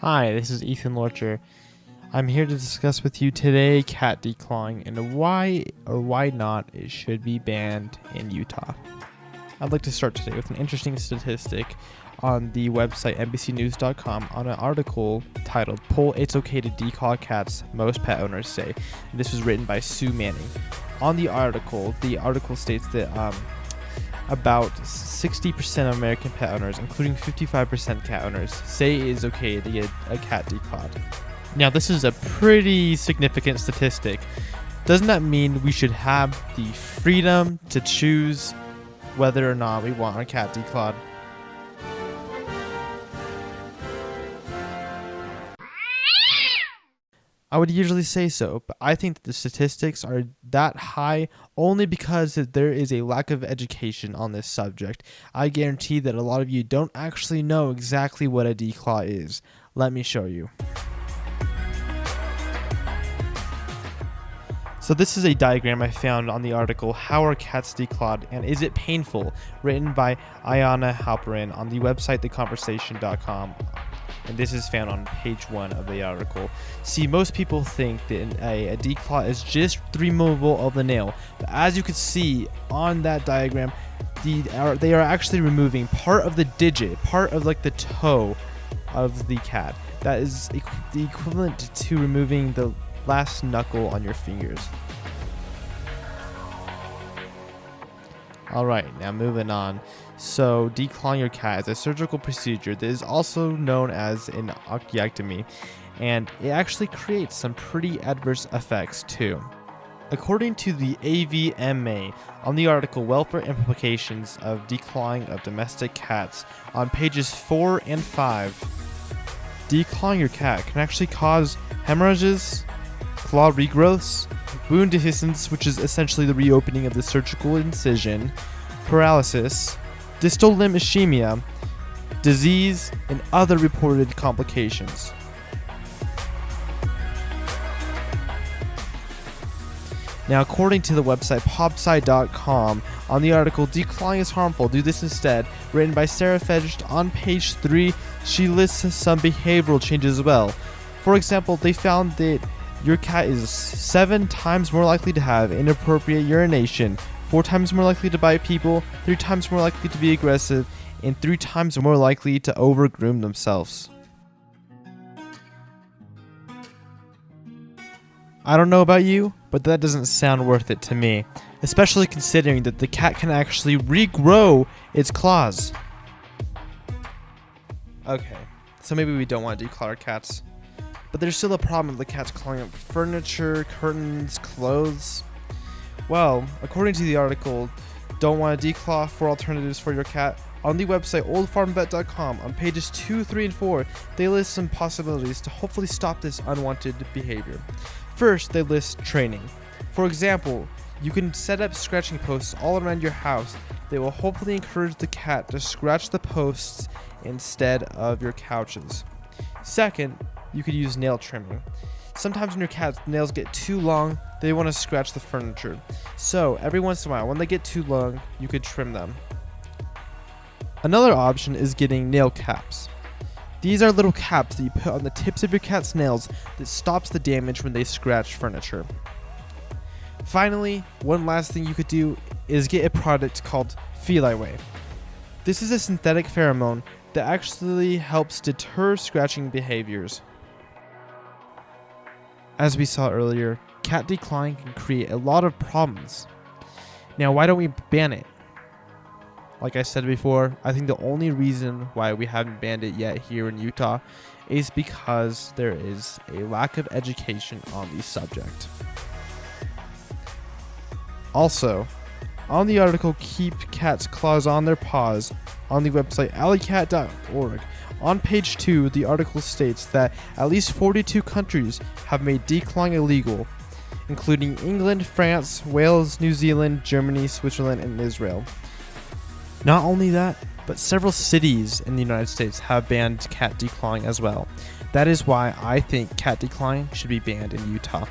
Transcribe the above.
Hi, this is Ethan Lorcher. I'm here to discuss with you today cat declawing and why or why not it should be banned in Utah. I'd like to start today with an interesting statistic on the website NBCnews.com on an article titled "Pull It's Okay to Declaw Cats, Most Pet Owners Say." And this was written by Sue Manning. On the article states that about 60% of American pet owners, including 55% cat owners, say it is okay to get a cat declawed. Now, this is a pretty significant statistic. Doesn't that mean we should have the freedom to choose whether or not we want our cat declawed? I would usually say so, but I think that the statistics are that high only because there is a lack of education on this subject. I guarantee that a lot of you don't actually know exactly what a declaw is. Let me show you. So this is a diagram I found on the article "How Are Cats Declawed and Is It Painful?" written by Ayanna Halperin on the website theconversation.com. And this is found on page 1 of the article. See, most people think that a declaw is just the removal of the nail. But as you can see on that diagram, they are actually removing part of the digit, part of like the toe of the cat. That is the equivalent to removing the last knuckle on your fingers. Alright, now moving on. So, declawing your cat is a surgical procedure that is also known as an osteectomy, and it actually creates some pretty adverse effects too. According to the AVMA, on the article "Welfare Implications of Declawing of Domestic Cats" on pages 4 and 5, declawing your cat can actually cause hemorrhages, claw regrowths, wound dehiscence, which is essentially the reopening of the surgical incision, paralysis, distal limb ischemia, disease, and other reported complications. Now, according to the website popsci.com, on the article "Declawing is Harmful, Do This Instead," written by Sarah Fedged, on page 3, she lists some behavioral changes as well. For example, they found that your cat is 7 times more likely to have inappropriate urination, 4 times more likely to bite people, 3 times more likely to be aggressive, and 3 times more likely to overgroom themselves. I don't know about you, but that doesn't sound worth it to me, especially considering that the cat can actually regrow its claws. Okay, so maybe we don't want to declaw our cats. But there's still a problem of the cats clawing up furniture, curtains, clothes. Well, according to the article, "Don't Want to Declaw? 4 Alternatives for Your Cat," on the website oldfarmvet.com, on pages 2, 3, and 4, they list some possibilities to hopefully stop this unwanted behavior. First, they list training. For example, you can set up scratching posts all around your house. They will hopefully encourage the cat to scratch the posts instead of your couches. Second, you could use nail trimming. Sometimes when your cat's nails get too long, they want to scratch the furniture. So every once in a while, when they get too long, you could trim them. Another option is getting nail caps. These are little caps that you put on the tips of your cat's nails that stops the damage when they scratch furniture. Finally, one last thing you could do is get a product called Feline Way. This is a synthetic pheromone that actually helps deter scratching behaviors. As we saw earlier, cat declawing can create a lot of problems. Now, why don't we ban it? Like I said before, I think the only reason why we haven't banned it yet here in Utah is because there is a lack of education on the subject. Also, on the article "Keep Cats' Claws on Their Paws," on the website alleycat.org, on page 2, the article states that at least 42 countries have made declawing illegal, including England, France, Wales, New Zealand, Germany, Switzerland, and Israel. Not only that, but several cities in the United States have banned cat declawing as well. That is why I think cat declawing should be banned in Utah.